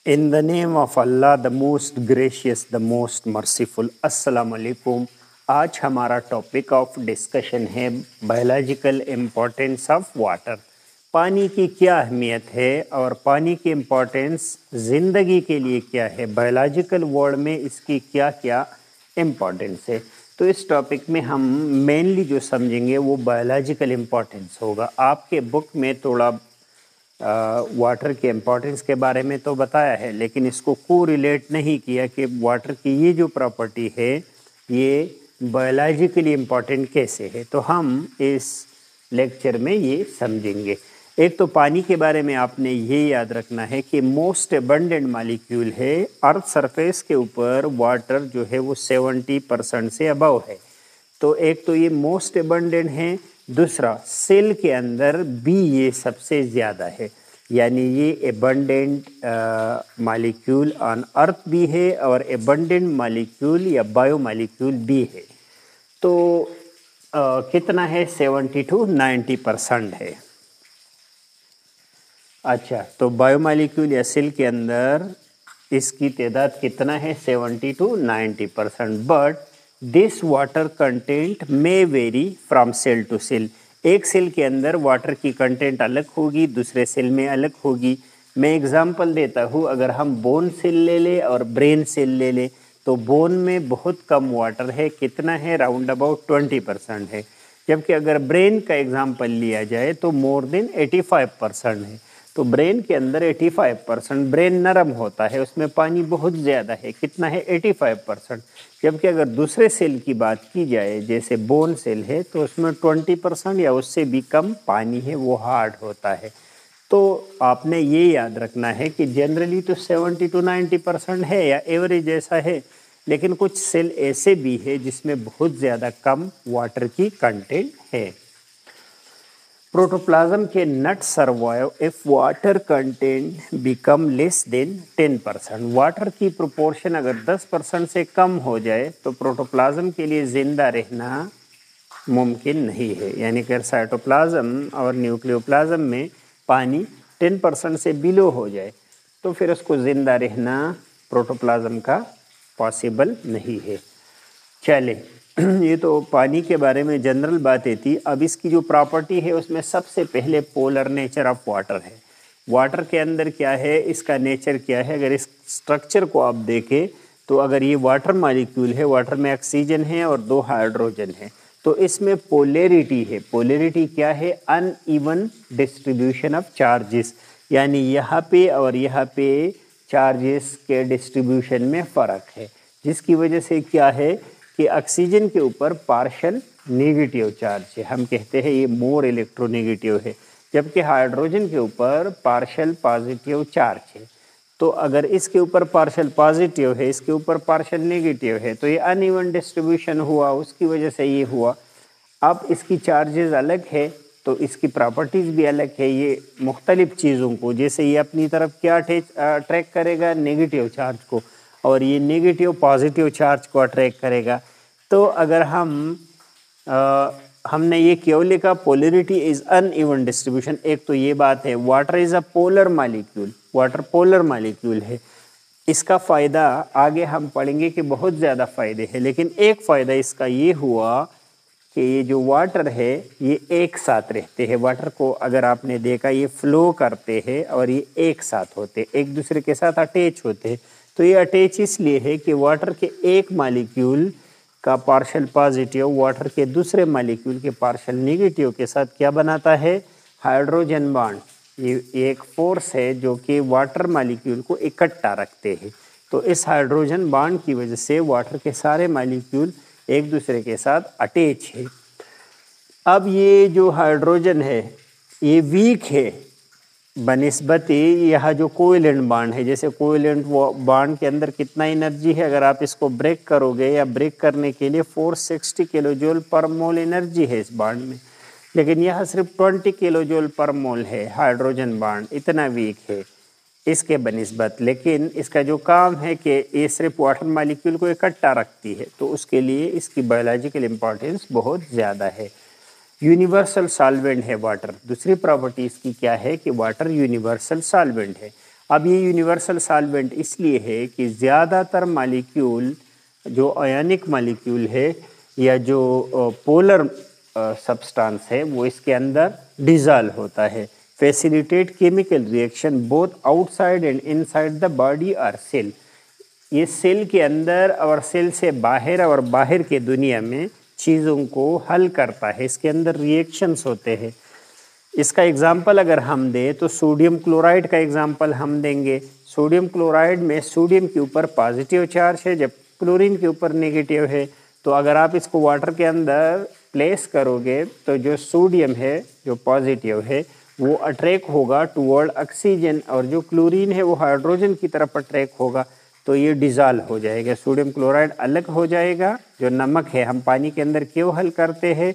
In the name of Allah, the most gracious, the most merciful. अस्सलाम वालेकुम। आज हमारा टॉपिक ऑफ डिस्कशन है बायोलॉजिकल इम्पोर्टेंस ऑफ वाटर। पानी की क्या अहमियत है और पानी की इम्पोर्टेंस ज़िंदगी के लिए क्या है, बायोलॉजिकल वर्ल्ड में इसकी क्या क्या इम्पोर्टेंस है। तो इस टॉपिक में हम मेनली जो समझेंगे वो बायोलॉजिकल इम्पोर्टेंस होगा। आपके बुक में थोड़ा वाटर के इम्पोर्टेंस के बारे में तो बताया है, लेकिन इसको को रिलेट नहीं किया कि वाटर की ये जो प्रॉपर्टी है ये बायोलॉजिकली इम्पोर्टेंट कैसे है। तो हम इस लेक्चर में ये समझेंगे। एक तो पानी के बारे में आपने ये याद रखना है कि मोस्ट अबंडेंट मॉलिक्यूल है अर्थ सरफेस के ऊपर। वाटर जो है वो 70% से अबव है। तो एक तो ये मोस्ट अबंडेंट है, दूसरा सेल के अंदर भी ये सबसे ज़्यादा है, यानी ये एबंडेंट मॉलिक्यूल ऑन अर्थ भी है और एबंडेंट मॉलिक्यूल या बायो मॉलिक्यूल भी है। तो कितना है, 70 to 90% है। अच्छा, तो बायो मॉलिक्यूल या सेल के अंदर इसकी तादाद कितना है, 70 to 90%। But this water content may vary from cell to cell. एक सेल के अंदर वाटर की कंटेंट अलग होगी, दूसरे सेल में अलग होगी। मैं एग्जांपल देता हूँ, अगर हम बोन सेल ले लें और ब्रेन सेल ले लें तो बोन में बहुत कम वाटर है, कितना है, राउंड अबाउट 20% है। जबकि अगर ब्रेन का एग्जांपल लिया जाए तो मोर देन 85% है। तो ब्रेन के अंदर 85%, ब्रेन नरम होता है, उसमें पानी बहुत ज़्यादा है, कितना है, 85%। जबकि अगर दूसरे सेल की बात की जाए, जैसे बोन सेल है, तो उसमें 20% या उससे भी कम पानी है, वो हार्ड होता है। तो आपने ये याद रखना है कि जनरली तो 70 to 90% है या एवरेज ऐसा है, लेकिन कुछ सेल ऐसे भी है जिसमें बहुत ज़्यादा कम वाटर की कंटेंट है। Protoplasm can not survive if water content become less than 10%। Water की प्रोपोर्शन अगर 10% से कम हो जाए तो प्रोटोप्लाज्म के लिए ज़िंदा रहना मुमकिन नहीं है। यानी कि साइटोप्लाज्म और न्यूक्लियोप्लाज्म में पानी 10% से बिलो हो जाए तो फिर उसको ज़िंदा रहना प्रोटोप्लाज्म का पॉसिबल नहीं है। चले, ये तो पानी के बारे में जनरल बातें थी। अब इसकी जो प्रॉपर्टी है उसमें सबसे पहले पोलर नेचर ऑफ वाटर है। वाटर के अंदर क्या है, इसका नेचर क्या है। अगर इस स्ट्रक्चर को आप देखें तो अगर ये वाटर मॉलिक्यूल है, वाटर में ऑक्सीजन है और 2 हाइड्रोजन है, तो इसमें पोलैरिटी है। पोलैरिटी क्या है, अनइवन डिस्ट्रीब्यूशन ऑफ चार्जेस, यानी यहाँ पे और यहाँ पे चार्जेस के डिस्ट्रीब्यूशन में फ़र्क है, जिसकी वजह से क्या है कि ऑक्सीजन के ऊपर पार्शल नेगेटिव चार्ज है, हम कहते हैं ये मोर इलेक्ट्रोनेगेटिव है, जबकि हाइड्रोजन के ऊपर पार्शल पॉजिटिव चार्ज है। तो अगर इसके ऊपर पार्शल पॉजिटिव है, इसके ऊपर पार्शल नेगेटिव है, तो ये अनइवन डिस्ट्रीब्यूशन हुआ, उसकी वजह से ये हुआ। अब इसकी चार्जेस अलग है तो इसकी प्रॉपर्टीज़ भी अलग है। ये मुख्तलिफ चीज़ों को, जैसे ये अपनी तरफ क्या ट्रैक करेगा, नेगेटिव चार्ज को, और ये नेगेटिव पॉजिटिव चार्ज को अट्रैक्ट करेगा। तो अगर हमने ये क्यों लिखा, पोलैरिटी इज़ अनइवन डिस्ट्रीब्यूशन। एक तो ये बात है, water is a polar molecule, water polar molecule है। इसका फ़ायदा आगे हम पढ़ेंगे कि बहुत ज़्यादा फ़ायदे हैं, लेकिन एक फ़ायदा इसका ये हुआ कि ये जो वाटर है ये एक साथ रहते हैं। वाटर को अगर आपने देखा, ये फ्लो करते हैं और ये एक साथ होते, एक दूसरे के साथ अटैच होते हैं। तो ये अटैच इसलिए है कि वाटर के एक मॉलिक्यूल का पार्शल पॉजिटिव वाटर के दूसरे मॉलिक्यूल के पार्शल नेगेटिव के साथ क्या बनाता है, हाइड्रोजन बॉन्ड। ये एक फोर्स है जो कि वाटर मॉलिक्यूल को इकट्ठा रखते हैं। तो इस हाइड्रोजन बॉन्ड की वजह से वाटर के सारे मॉलिक्यूल एक दूसरे के साथ अटैच है। अब ये जो हाइड्रोजन है ये वीक है बनिस्बती यह जो कोवेलेंट बॉन्ड है। जैसे कोवेलेंट बॉन्ड के अंदर कितना एनर्जी है, अगर आप इसको ब्रेक करोगे या ब्रेक करने के लिए 460 किलो जूल पर मोल एनर्जी है इस बॉन्ड में, लेकिन यह सिर्फ 20 किलो जूल पर मोल है। हाइड्रोजन बॉन्ड इतना वीक है इसके बनिस्बत, लेकिन इसका जो काम है कि ये सिर्फ वाटर मॉलिक्यूल को इकट्ठा रखती है, तो उसके लिए इसकी बायोलॉजिकल इम्पोर्टेंस बहुत ज़्यादा है। यूनिवर्सल सॉल्वेंट है वाटर। दूसरी प्रॉपर्टी इसकी क्या है कि वाटर यूनिवर्सल सॉल्वेंट है। अब ये यूनिवर्सल सॉल्वेंट इसलिए है कि ज़्यादातर मॉलिक्यूल जो आयनिक मॉलिक्यूल है या जो पोलर सब्सटेंस है वो इसके अंदर डिसॉल्व होता है। Facilitate chemical reaction both outside and inside the body और सेल। ये सेल के अंदर और सेल से बाहर और बाहर के दुनिया में चीज़ों को हल करता है। इसके अंदर रिएक्शंस होते हैं। इसका एग्जाम्पल अगर हम दें तो सोडियम क्लोराइड का एग्जाम्पल हम देंगे। सोडियम क्लोराइड में सोडियम के ऊपर पॉजिटिव चार्ज है जब क्लोरीन के ऊपर नेगेटिव है। तो अगर आप इसको वाटर के अंदर प्लेस करोगे तो जो सोडियम है जो पॉजिटिव है वो अट्रैक्ट होगा टुवर्ड ऑक्सीजन और जो क्लोरीन है वो हाइड्रोजन की तरफ अट्रैक्ट होगा, तो ये डिसॉल्व हो जाएगा। सोडियम क्लोराइड अलग हो जाएगा। जो नमक है हम पानी के अंदर क्यों हल करते हैं,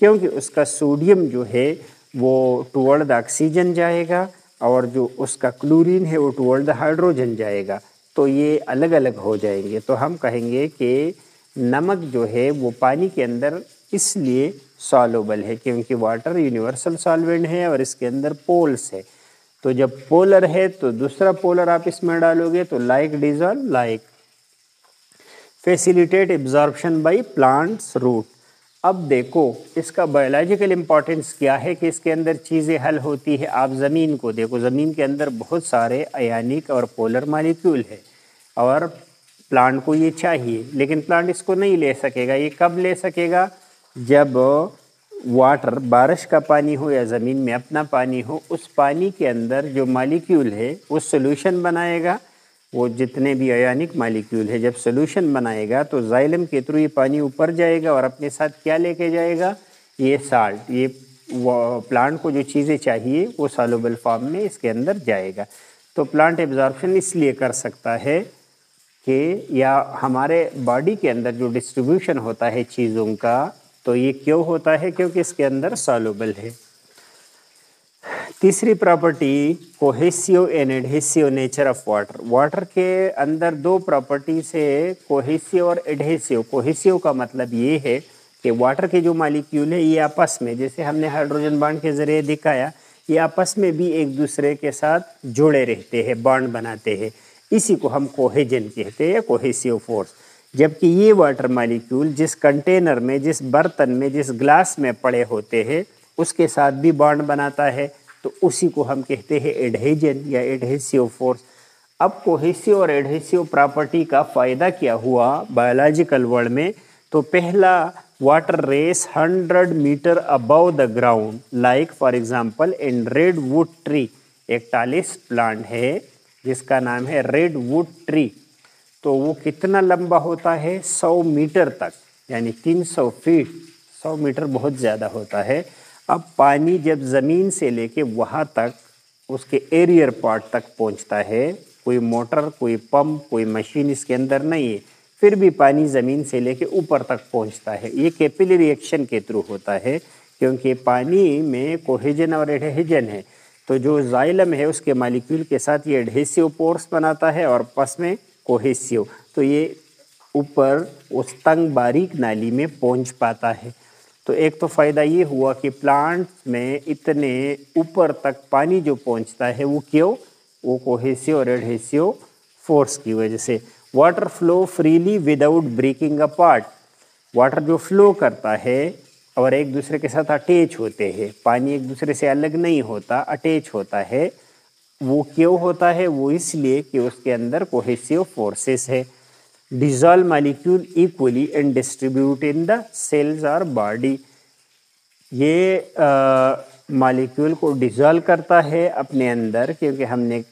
क्योंकि उसका सोडियम जो है वो टुवर्ड द ऑक्सीजन जाएगा और जो उसका क्लोरीन है वो टुवर्ड द हाइड्रोजन जाएगा, तो ये अलग अलग हो जाएंगे। तो हम कहेंगे कि नमक जो है वो पानी के अंदर इसलिए सॉल्युबल है क्योंकि वाटर यूनिवर्सल सॉल्वेंट है और इसके अंदर पोल्स है। तो जब पोलर है तो दूसरा पोलर आप इसमें डालोगे तो like dissolve like. Facilitate absorption by plants root. अब देखो इसका बायोलॉजिकल इम्पोर्टेंस क्या है कि इसके अंदर चीज़ें हल होती है। आप ज़मीन को देखो, ज़मीन के अंदर बहुत सारे आयनिक और पोलर मॉलिक्यूल है और प्लांट को ये चाहिए, लेकिन प्लांट इसको नहीं ले सकेगा। ये कब ले सकेगा, जब वाटर बारिश का पानी हो या ज़मीन में अपना पानी हो, उस पानी के अंदर जो मॉलिक्यूल है वो सॉल्यूशन बनाएगा। वो जितने भी आयनिक मॉलिक्यूल है जब सॉल्यूशन बनाएगा तो जाइलम के थ्रू ये पानी ऊपर जाएगा और अपने साथ क्या लेके जाएगा, ये साल्ट। ये प्लांट को जो चीज़ें चाहिए वो सॉल्युबल फॉर्म में इसके अंदर जाएगा। तो प्लांट एब्जॉर्प्शन इसलिए कर सकता है कि या हमारे बॉडी के अंदर जो डिस्ट्रीब्यूशन होता है चीज़ों का, तो ये क्यों होता है, क्योंकि इसके अंदर सॉल्युबल है। तीसरी property cohesive and adhesive nature of water. Water के अंदर दो प्रॉपर्टीज है, कोहेसिव और एडहेसिव। कोहेसिव का मतलब ये है कि वाटर के जो मॉलिक्यूल है ये आपस में, जैसे हमने हाइड्रोजन बॉन्ड के जरिए दिखाया, ये आपस में भी एक दूसरे के साथ जुड़े रहते हैं, बॉन्ड बनाते हैं। इसी को हम कोहेजन कहते हैं, कोहेसिव फोर्स। जबकि ये वाटर मॉलिक्यूल जिस कंटेनर में, जिस बर्तन में, जिस ग्लास में पड़े होते हैं उसके साथ भी बॉन्ड बनाता है, तो उसी को हम कहते हैं एडहेजन या एडहेसिव फोर्स। अब कोहेसिव और एडहेसिव प्रॉपर्टी का फ़ायदा क्या हुआ बायोलॉजिकल वर्ल्ड में, तो पहला water rise 100 metre above the ground, like for example in redwood tree. एक टालिस प्लांट है जिसका नाम है रेडवुड ट्री, तो वो कितना लंबा होता है, 100 मीटर तक, यानी 300 फीट। 100 मीटर बहुत ज़्यादा होता है। अब पानी जब ज़मीन से लेके वहाँ तक उसके एरियर पार्ट तक पहुँचता है, कोई मोटर, कोई पंप, कोई मशीन इसके अंदर नहीं है, फिर भी पानी ज़मीन से लेके ऊपर तक पहुँचता है। ये कैपिलरी रिएक्शन के थ्रू होता है क्योंकि पानी में कोहेजन और एडहेजन है। तो जो जाइलम है उसके मॉलिक्यूल के साथ ये एडहेसिव पोर्स बनाता है और आपस में कोहेसिव, तो ये ऊपर उस तंग बारीक नाली में पहुँच पाता है। तो एक तो फ़ायदा ये हुआ कि प्लांट में इतने ऊपर तक पानी जो पहुंचता है वो क्यों, वो कोहेसिव और एडहेसिव फोर्स की वजह से। Water flow freely without breaking apart. Water जो फ्लो करता है और एक दूसरे के साथ अटैच होते हैं, पानी एक दूसरे से अलग नहीं होता, अटैच होता है। वो क्यों होता है, वो इसलिए कि उसके अंदर कोहेसिव फोर्सेस है। Dissolve molecule equally and distribute in the cells और बॉडी। ये मॉलिक्यूल को डिसॉल्व करता है अपने अंदर, क्योंकि हमने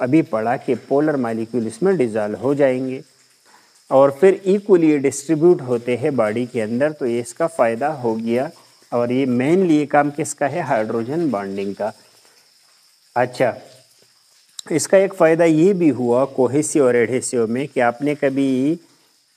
अभी पढ़ा कि पोलर मॉलिक्यूल इसमें डिसॉल्व हो जाएंगे और फिर इक्वली डिस्ट्रीब्यूट होते हैं बॉडी के अंदर। तो ये इसका फ़ायदा हो गया और ये मेनली ये काम किसका है, हाइड्रोजन बॉन्डिंग का। अच्छा, इसका एक फ़ायदा ये भी हुआ कोहेसिव और एडहेसिव में कि आपने कभी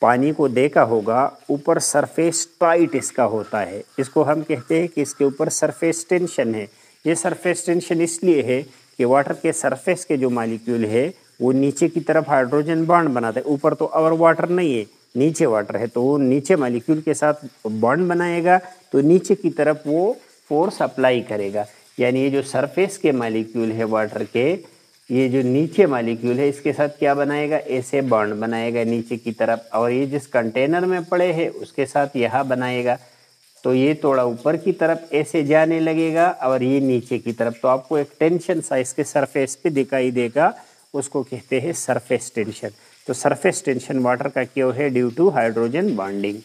पानी को देखा होगा, ऊपर सरफेस टाइट इसका होता है। इसको हम कहते हैं कि इसके ऊपर सरफेस टेंशन है। ये सरफेस टेंशन इसलिए है कि वाटर के सरफेस के जो मॉलिक्यूल है वो नीचे की तरफ हाइड्रोजन बॉन्ड बनाते हैं। ऊपर तो और वाटर नहीं है, नीचे वाटर है, तो वो नीचे मॉलिक्यूल के साथ बॉन्ड बनाएगा, तो नीचे की तरफ वो फोर्स अप्लाई करेगा। यानी ये जो सरफेस के मॉलिक्यूल है वाटर के, ये जो नीचे मॉलिक्यूल है इसके साथ क्या बनाएगा, ऐसे बॉन्ड बनाएगा नीचे की तरफ, और ये जिस कंटेनर में पड़े हैं उसके साथ यहाँ बनाएगा, तो ये थोड़ा ऊपर की तरफ ऐसे जाने लगेगा और ये नीचे की तरफ, तो आपको एक टेंशन सा इसके सरफेस पे दिखाई देगा, उसको कहते हैं सरफेस टेंशन। तो सरफेस टेंशन वाटर का क्यों है, ड्यू टू हाइड्रोजन बॉन्डिंग।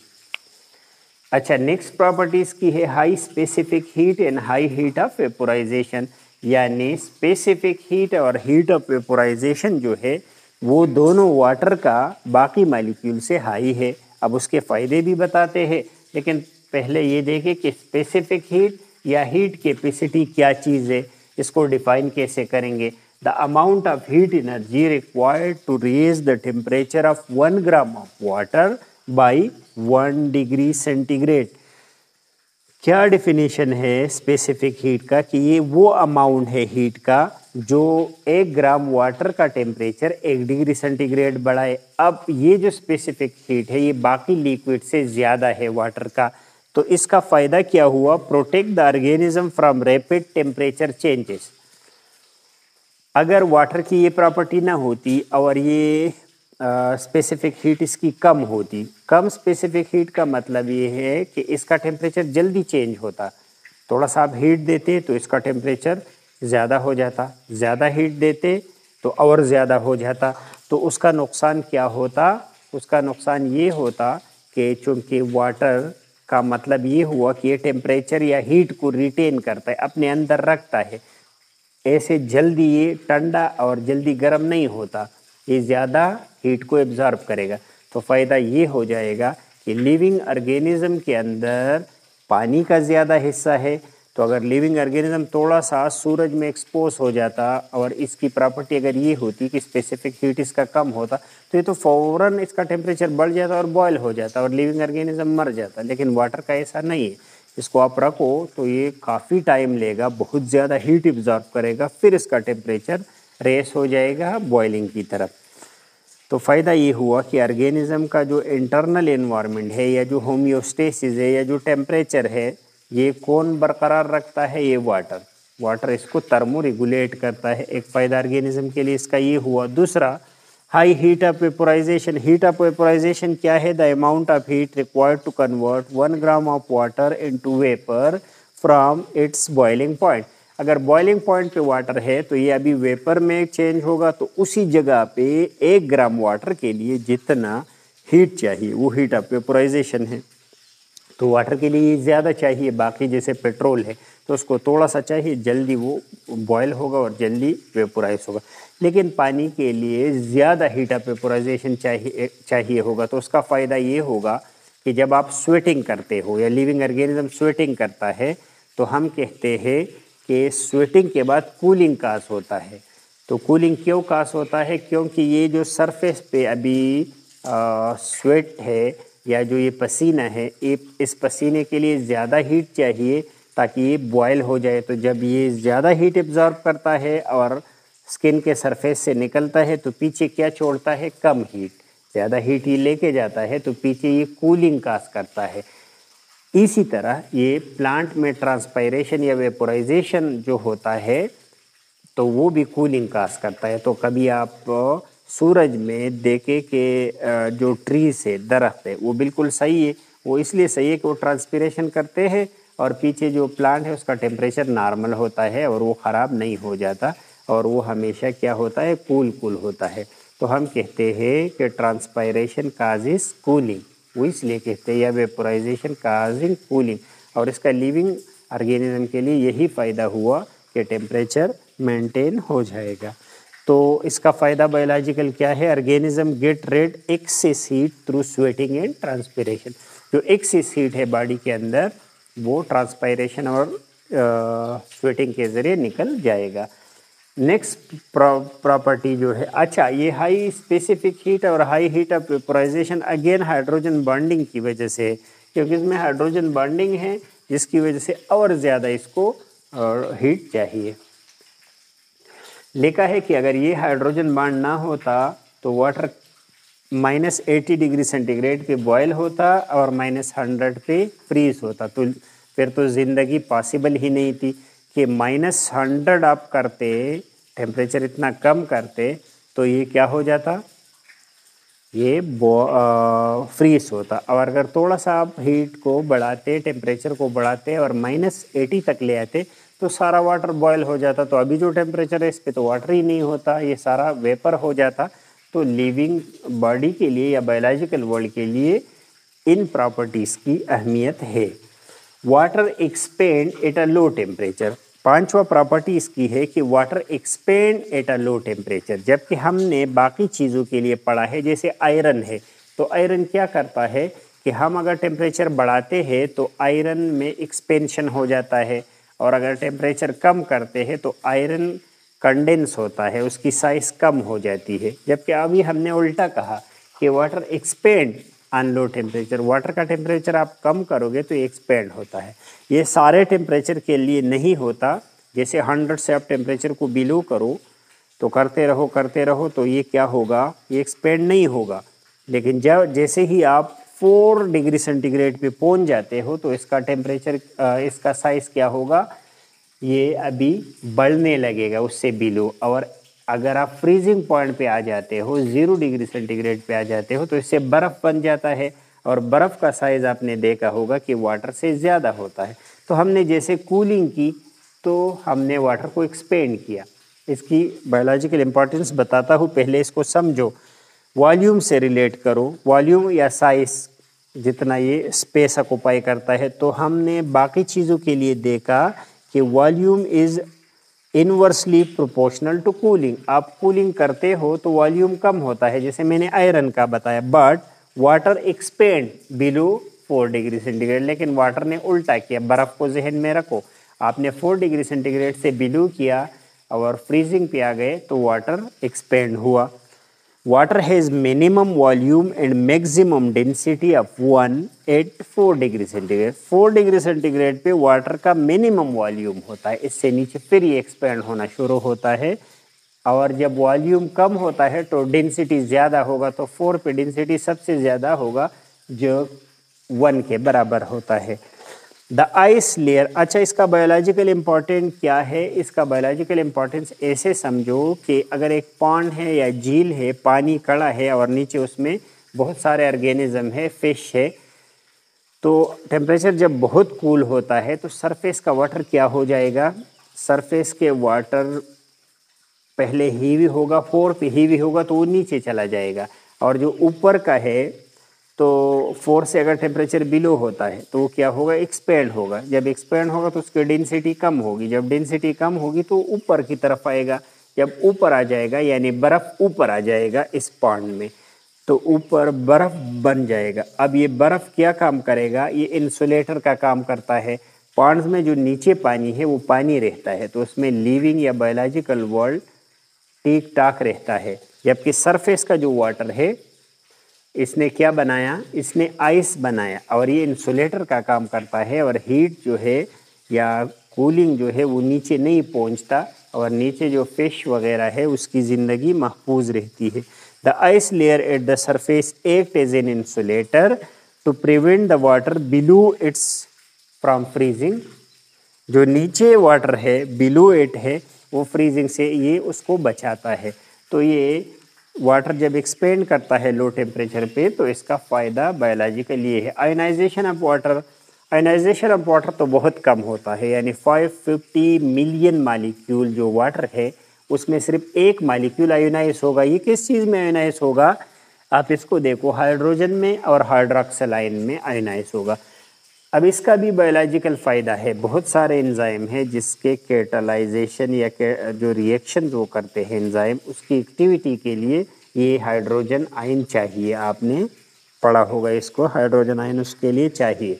अच्छा, नेक्स्ट प्रॉपर्टीज की है high specific heat and high heat of vaporisation, यानी स्पेसिफिक हीट और हीट ऑफ वेपोराइजेशन जो है वो दोनों वाटर का बाकी मॉलिक्यूल से हाई है। अब उसके फ़ायदे भी बताते हैं, लेकिन पहले ये देखें कि स्पेसिफिक हीट या हीट कैपेसिटी क्या चीज़ है, इसको डिफाइन कैसे करेंगे। The amount of heat energy required to raise the temperature of 1 gram of water by 1 degree centigrade. क्या डेफिनेशन है स्पेसिफिक हीट का, कि ये वो अमाउंट है हीट का जो 1 ग्राम वाटर का टेम्परेचर 1 डिग्री सेंटीग्रेड बढ़ाए। अब ये जो स्पेसिफिक हीट है ये बाकी लिक्विड से ज़्यादा है वाटर का, तो इसका फ़ायदा क्या हुआ, protect the organism from rapid temperature changes. अगर वाटर की ये प्रॉपर्टी ना होती और ये स्पेसिफिक हीट इसकी कम होती, कम स्पेसिफिक हीट का मतलब ये है कि इसका टेम्परेचर जल्दी चेंज होता, थोड़ा सा आप हीट देते तो इसका टेम्परेचर ज़्यादा हो जाता, ज़्यादा हीट देते तो और ज़्यादा हो जाता, तो उसका नुकसान क्या होता, उसका नुकसान ये होता कि चूँकि वाटर का मतलब ये हुआ कि ये टेम्परेचर या हीट को रिटेन करता है, अपने अंदर रखता है, ऐसे जल्दी ये ठंडा और जल्दी गर्म नहीं होता, ये ज़्यादा हीट को एब्जॉर्ब करेगा। तो फ़ायदा ये हो जाएगा कि लिविंग ऑर्गेनिज्म के अंदर पानी का ज़्यादा हिस्सा है, तो अगर लिविंग ऑर्गेनिज्म थोड़ा सा सूरज में एक्सपोज हो जाता और इसकी प्रॉपर्टी अगर ये होती कि स्पेसिफिक हीट इसका कम होता, तो ये तो फ़ौरन इसका टेम्परेचर बढ़ जाता और बॉयल हो जाता और लिविंग ऑर्गेनिज्म मर जाता। लेकिन वाटर का ऐसा नहीं है, इसको आप रखो तो ये काफ़ी टाइम लेगा, बहुत ज़्यादा हीट एब्जॉर्ब करेगा, फिर इसका टेम्परेचर रेस हो जाएगा बॉइलिंग की तरफ। तो फ़ायदा ये हुआ कि ऑर्गेनिज्म का जो इंटरनल एनवायरनमेंट है या जो होम्योस्टेसिस है या जो टेम्परेचर है ये कौन बरकरार रखता है, ये वाटर। वाटर इसको थर्मो रेगुलेट करता है, एक फ़ायदा ऑर्गेनिज्म के लिए इसका ये हुआ। दूसरा, high heat of vaporization. Heat of vaporization क्या है, the amount of heat required to convert 1 gram of water into vapour from its boiling point. अगर बॉइलिंग पॉइंट पे वाटर है तो ये अभी वेपर में चेंज होगा, तो उसी जगह पे 1 ग्राम वाटर के लिए जितना हीट चाहिए वो हीट ऑफ वेपोराइजेशन है। तो वाटर के लिए ज़्यादा चाहिए, बाकी जैसे पेट्रोल है तो उसको थोड़ा सा चाहिए, जल्दी वो बॉयल होगा और जल्दी वेपोराइज होगा। लेकिन पानी के लिए ज़्यादा हीट ऑफ वेपोराइजेशन चाहिए होगा, तो उसका फ़ायदा ये होगा कि जब आप स्वेटिंग करते हो या लिविंग ऑर्गेनिज्म स्वेटिंग करता है, तो हम कहते हैं कि स्वेटिंग के बाद कूलिंग काज होता है। तो कूलिंग क्यों काज होता है, क्योंकि ये जो सरफेस पे अभी स्वेट है या जो ये पसीना है, इस पसीने के लिए ज़्यादा हीट चाहिए ताकि ये बॉयल हो जाए। तो जब ये ज़्यादा हीट एब्जॉर्ब करता है और स्किन के सरफेस से निकलता है तो पीछे क्या छोड़ता है, कम हीट। ज़्यादा हीट ये लेके जाता है तो पीछे ये कूलिंग काज करता है। इसी तरह ये प्लांट में ट्रांसपायरेशन या वेपोराइजेशन जो होता है तो वो भी कूलिंग काज करता है। तो कभी आप सूरज में देखें कि जो ट्रीज है, दरख्त है, वो बिल्कुल सही है, वो इसलिए सही है कि वो ट्रांसपिरेशन करते हैं और पीछे जो प्लांट है उसका टेम्परेचर नॉर्मल होता है और वो ख़राब नहीं हो जाता और वो हमेशा क्या होता है, कूल होता है। तो हम कहते हैं कि ट्रांसपायरेशन काजिज कूलिंग, वो इसलिए कहते हैं, या वेपोराइजेशन काजिंग कूलिंग। और इसका लिविंग ऑर्गेनिज्म के लिए यही फ़ायदा हुआ कि टेम्परेचर मेंटेन हो जाएगा। तो इसका फ़ायदा बायोलॉजिकल क्या है, organism gate red excess heat through sweating and transpiration. जो एक्सेस हीट है बॉडी के अंदर वो ट्रांसपायरेशन और स्वेटिंग के ज़रिए निकल जाएगा। नेक्स्ट प्रॉपर्टी जो है, अच्छा, ये हाई स्पेसिफिक हीट और high heat of vaporisation again hydrogen bonding की वजह से है, क्योंकि इसमें हाइड्रोजन बॉन्डिंग है जिसकी वजह से और ज़्यादा इसको हीट चाहिए। लिखा है कि अगर ये हाइड्रोजन बॉन्ड ना होता तो वाटर -80 डिग्री सेंटीग्रेड पे बॉयल होता और -100 पे फ्रीज होता, तो फिर तो ज़िंदगी पॉसिबल ही नहीं थी कि -100 आप करते टेम्परेचर इतना कम करते तो ये क्या हो जाता, ये फ्रीज होता। और अगर थोड़ा सा आप हीट को बढ़ाते, टेम्परेचर को बढ़ाते और -80 तक ले आते तो सारा वाटर बॉयल हो जाता। तो अभी जो टेम्परेचर है इस पे तो वाटर ही नहीं होता, ये सारा वेपर हो जाता। तो लिविंग बॉडी के लिए या बायोलॉजिकल वर्ल्ड के लिए इन प्रॉपर्टीज़ की अहमियत है। Water expand at a low temperature, पांचवा प्रॉपर्टी इसकी है कि water expand at a low temperature. जबकि हमने बाकी चीज़ों के लिए पढ़ा है, जैसे आयरन है, तो आयरन क्या करता है कि हम अगर टेम्परेचर बढ़ाते हैं तो आयरन में एक्सपेंशन हो जाता है, और अगर टेम्परेचर कम करते हैं तो आयरन कंडेंस होता है, उसकी साइज़ कम हो जाती है। जबकि अभी हमने उल्टा कहा कि water expand on low temperature, water का टेम्परेचर आप कम करोगे तो एक्सपेंड होता है। ये सारे टेम्परेचर के लिए नहीं होता, जैसे 100 से आप टेम्परेचर को बिलो करो तो करते रहो तो ये क्या होगा, ये एक्सपेंड नहीं होगा। लेकिन जब जैसे ही आप 4 डिग्री सेंटीग्रेड पे पहुंच जाते हो तो इसका टेम्परेचर, इसका साइज़ क्या होगा, ये अभी बढ़ने लगेगा उससे बिलो। और अगर आप फ्रीजिंग पॉइंट पे आ जाते हो, 0 डिग्री सेंटीग्रेड पे आ जाते हो तो इससे बर्फ़ बन जाता है, और बर्फ़ का साइज़ आपने देखा होगा कि वाटर से ज़्यादा होता है। तो हमने जैसे कूलिंग की तो हमने वाटर को एक्सपेंड किया। इसकी बायोलॉजिकल इंपॉर्टेंस बताता हूँ, पहले इसको समझो। वॉल्यूम से रिलेट करो, वॉल्यूम या साइज़ जितना ये स्पेस ऑक्युपाई करता है। तो हमने बाकी चीज़ों के लिए देखा कि volume is inversely proportional to cooling. आप कूलिंग करते हो तो वॉल्यूम कम होता है, जैसे मैंने आयरन का बताया, but water expand below 4 degree centigrade. लेकिन वाटर ने उल्टा किया, बर्फ़ को जहन में रखो, आपने 4 डिग्री सेंटीग्रेड से बिलो किया और फ्रीजिंग पे आ गए तो वाटर एक्सपेंड हुआ। Water has minimum volume and maximum density of 1 at 4 degree centigrade. 4 degree centigrade पे वाटर का मिनिमम वॉल्यूम होता है, इससे नीचे फिर ये एक्सपेंड होना शुरू होता है। और जब वॉल्यूम कम होता है तो डेंसिटी ज़्यादा होगा, तो 4 पे डेंसिटी सबसे ज़्यादा होगा जो 1 के बराबर होता है। द आइस लेयर, अच्छा इसका बायोलॉजिकल इम्पोर्टेंट क्या है, इसका बायोलॉजिकल इम्पोर्टेंस ऐसे समझो कि अगर एक पॉन्ड है या झील है, पानी कड़ा है और नीचे उसमें बहुत सारे ऑर्गेनिज्म है, फिश है, तो टेम्परेचर जब बहुत कूल होता है तो सरफेस का वाटर क्या हो जाएगा, सरफेस के वाटर पहले हीवी होगा, 4 पे हीवी होगा तो वो नीचे चला जाएगा, और जो ऊपर का है तो 4 से अगर टेम्परेचर बिलो होता है तो वो क्या होगा, एक्सपेंड होगा। जब एक्सपेंड होगा तो उसकी डेंसिटी कम होगी, जब डेंसिटी कम होगी तो ऊपर की तरफ आएगा। जब ऊपर आ जाएगा यानी बर्फ़ ऊपर आ जाएगा इस पॉन्ड में, तो ऊपर बर्फ़ बन जाएगा। अब ये बर्फ़ क्या काम करेगा, ये इंसुलेटर का काम करता है। पॉन्ड्स में जो नीचे पानी है वो पानी रहता है, तो उसमें लिविंग या बायोलॉजिकल वर्ल्ड ठीक ठाक रहता है। जबकि सरफेस का जो वाटर है इसने क्या बनाया, इसने आइस बनाया, और ये इंसुलेटर का काम करता है, और हीट जो है या कूलिंग जो है वो नीचे नहीं पहुंचता, और नीचे जो फिश वगैरह है उसकी ज़िंदगी महफूज रहती है। The ice layer at the surface act as an insulator to prevent the water below its from freezing. जो नीचे वाटर है बिलो इट है वो फ्रीजिंग से ये उसको बचाता है। तो ये वाटर जब एक्सपेंड करता है लो टेम्परेचर पे तो इसका फ़ायदा बायोलॉजिकल ये है। Ionization of water, ionization of water तो बहुत कम होता है, यानी 550 मिलियन मालिक्यूल जो वाटर है उसमें सिर्फ एक मालिक्यूल आयोनाइज होगा। ये किस चीज़ में आयोनाइज होगा, आप इसको देखो, हाइड्रोजन में और हाइड्रोक्सिल आयन में आयोनाइज होगा। अब इसका भी बायोलॉजिकल फ़ायदा है, बहुत सारे एंजाइम हैं जिसके कैटालाइजेशन या जो रिएक्शन वो करते हैं एंजाइम, उसकी एक्टिविटी के लिए ये हाइड्रोजन आयन चाहिए। आपने पढ़ा होगा इसको, हाइड्रोजन आयन उसके लिए चाहिए।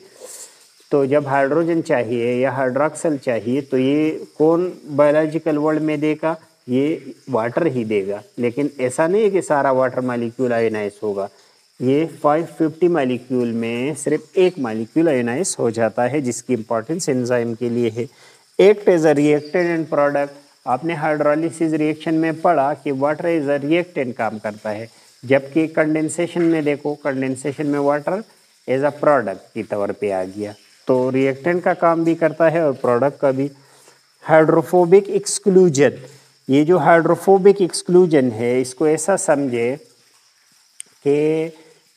तो जब हाइड्रोजन चाहिए या हाइड्रोक्सिल चाहिए तो ये कौन बायोलॉजिकल वर्ल्ड में देगा, ये वाटर ही देगा। लेकिन ऐसा नहीं है कि सारा वाटर मालिक्यूल आयोनाइज होगा, ये 550 मालिक्यूल में सिर्फ एक मालिक्यूल आयोनाइज हो जाता है, जिसकी इंपॉर्टेंस एंजाइम के लिए है। Act as a reactant and product, आपने हाइड्रोलिसिस रिएक्शन में पढ़ा कि वाटर एज अ रिएक्टेंट काम करता है, जबकि कंडेंसेशन में देखो, कंडेंसेशन में वाटर एज अ प्रोडक्ट के तौर पे आ गया। तो रिएक्टेंट का काम भी करता है और प्रोडक्ट का भी। हाइड्रोफोबिक एक्सक्लूजन, ये जो हाइड्रोफोबिक एक्सक्लूजन है, इसको ऐसा समझे कि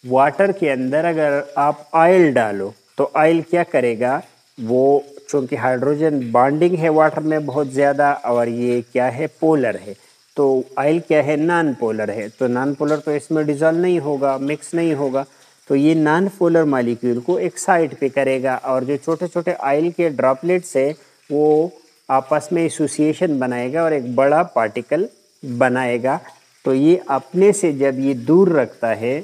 वाटर के अंदर अगर आप ऑयल डालो तो ऑयल क्या करेगा, वो चूँकि हाइड्रोजन बॉन्डिंग है वाटर में बहुत ज़्यादा और ये क्या है, पोलर है, तो ऑयल क्या है, नॉन पोलर है, तो नॉन पोलर तो इसमें डिजॉल्व नहीं होगा, मिक्स नहीं होगा, तो ये नॉन पोलर मॉलिक्यूल को एक साइड पे करेगा और जो छोटे छोटे ऑयल के ड्रॉपलेट्स है वो आपस में एसोसिएशन बनाएगा और एक बड़ा पार्टिकल बनाएगा। तो ये अपने से जब ये दूर रखता है,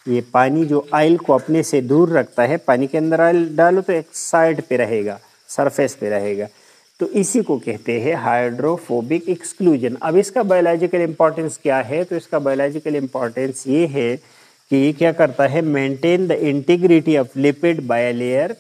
ये पानी जो ऑयल को अपने से दूर रखता है, पानी के अंदर ऑयल डालो तो एक साइड पे रहेगा, सरफेस पे रहेगा, तो इसी को कहते हैं हाइड्रोफोबिक एक्सक्लूजन। अब इसका बायोलॉजिकल इंपॉर्टेंस क्या है, तो इसका बायोलॉजिकल इंपॉर्टेंस ये है कि ये क्या करता है, maintain the integrity of lipid bilayer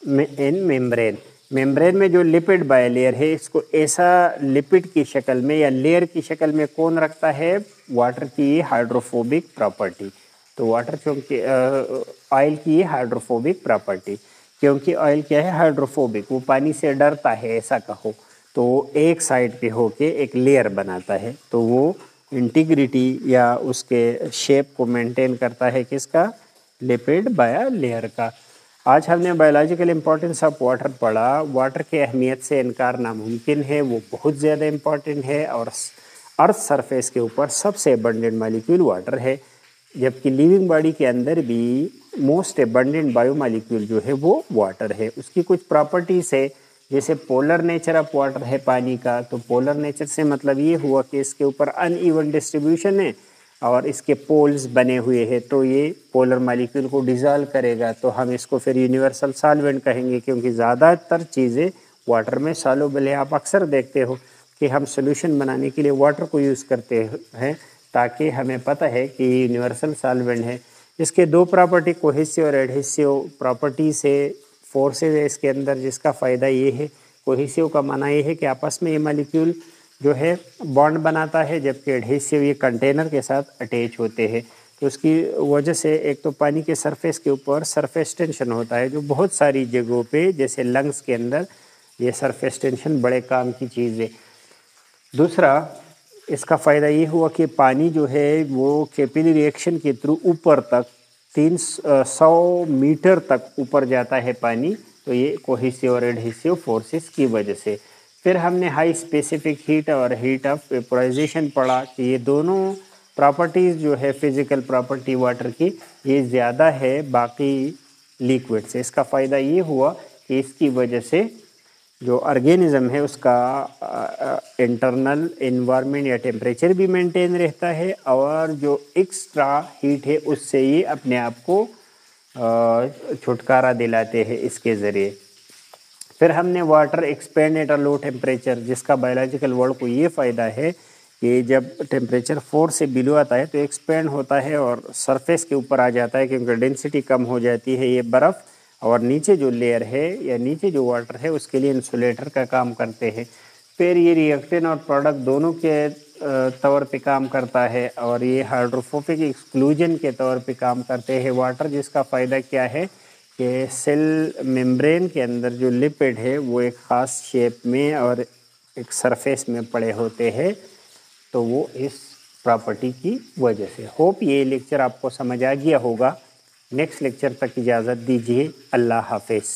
in membrane. Membrane में जो लिपिड बायलेयर है, इसको ऐसा लिपिड की शक्ल में या लेयर की शक्ल में कौन रखता है, वाटर की हाइड्रोफोबिक प्रॉपर्टी। तो वाटर क्योंकि ऑयल की हाइड्रोफोबिक प्रॉपर्टी, क्योंकि ऑयल क्या है, हाइड्रोफोबिक, वो पानी से डरता है ऐसा कहो, तो एक साइड पे होके एक लेयर बनाता है, तो वो इंटीग्रिटी या उसके शेप को मेंटेन करता है, किसका, लिपिड बायलेयर का। आज हमने बायोलॉजिकल इंपॉर्टेंस ऑफ वाटर पढ़ा। वाटर की अहमियत से इनकार नामुमकिन है, वो बहुत ज़्यादा इम्पॉर्टेंट है और अर्थ सरफेस के ऊपर सबसे अबंडेंट मॉलिक्यूल वाटर है, जबकि लिविंग बॉडी के अंदर भी मोस्ट अबंडेंट बायोमॉलिक्यूल जो है वो वाटर है। उसकी कुछ प्रॉपर्टीज़ है, जैसे पोलर नेचर ऑफ वाटर है पानी का, तो पोलर नेचर से मतलब ये हुआ कि इसके ऊपर अनइवन डिस्ट्रीब्यूशन है और इसके पोल्स बने हुए हैं, तो ये पोलर मॉलिक्यूल को डिज़ोल्व करेगा, तो हम इसको फिर यूनिवर्सल सॉल्वेंट कहेंगे, क्योंकि ज़्यादातर चीज़ें वाटर में सॉल्युबल है। आप अक्सर देखते हो कि हम सोल्यूशन बनाने के लिए वाटर को यूज़ करते हैं, ताकि हमें पता है कि यूनिवर्सल सॉल्वेंट है। इसके दो प्रॉपर्टी, कोहेसिव और एडहेसिव प्रॉपर्टी से फोर्सेज है इसके अंदर, जिसका फ़ायदा ये है, कोहेसिव का माना ये है कि आपस में ये मॉलिक्यूल जो है बॉन्ड बनाता है, जबकि एडहेसिव ये कंटेनर के साथ अटैच होते हैं, तो उसकी वजह से एक तो पानी के सरफेस के ऊपर सरफेस टेंशन होता है, जो बहुत सारी जगहों पे जैसे लंग्स के अंदर ये सरफेस टेंशन बड़े काम की चीज़ है। दूसरा, इसका फ़ायदा ये हुआ कि पानी जो है वो कैपिलरी रिएक्शन के थ्रू ऊपर तक 300 मीटर तक ऊपर जाता है पानी, तो ये कोहेसिव और एडहेसिव फोर्सेस की वजह से। फिर हमने हाई स्पेसिफिक हीट और हीट ऑफ वेपोराइजेशन पढ़ा कि ये दोनों प्रॉपर्टीज़ जो है फिज़िकल प्रॉपर्टी वाटर की, ये ज़्यादा है बाकी लिक्विड से। इसका फ़ायदा ये हुआ कि इसकी वजह से जो ऑर्गेनिज्म है उसका इंटरनल एनवायरनमेंट या टेम्परेचर भी मेंटेन रहता है, और जो एक्स्ट्रा हीट है उससे ये अपने आप को छुटकारा दिलाते हैं इसके ज़रिए। फिर हमने water expand at a low temperature, जिसका बायोलॉजिकल वर्ल्ड को ये फ़ायदा है कि जब टेम्परेचर 4 से बिलो आता है तो एक्सपेंड होता है और सरफेस के ऊपर आ जाता है, क्योंकि डेंसिटी कम हो जाती है ये बर्फ़, और नीचे जो लेयर है या नीचे जो वाटर है उसके लिए इंसुलेटर का काम करते हैं। फिर ये रिएक्टेंट और प्रोडक्ट दोनों के तौर पे काम करता है, और ये हाइड्रोफोबिक एक्सक्लूजन के तौर पे काम करते हैं वाटर, जिसका फ़ायदा क्या है कि सेल मेम्ब्रेन के अंदर जो लिपिड है वो एक ख़ास शेप में और एक सरफेस में पड़े होते हैं, तो वो इस प्रॉपर्टी की वजह से। होप ये लेक्चर आपको समझ आ गया होगा। नेक्स्ट लेक्चर तक इजाज़त दीजिए। अल्लाह हाफिज़।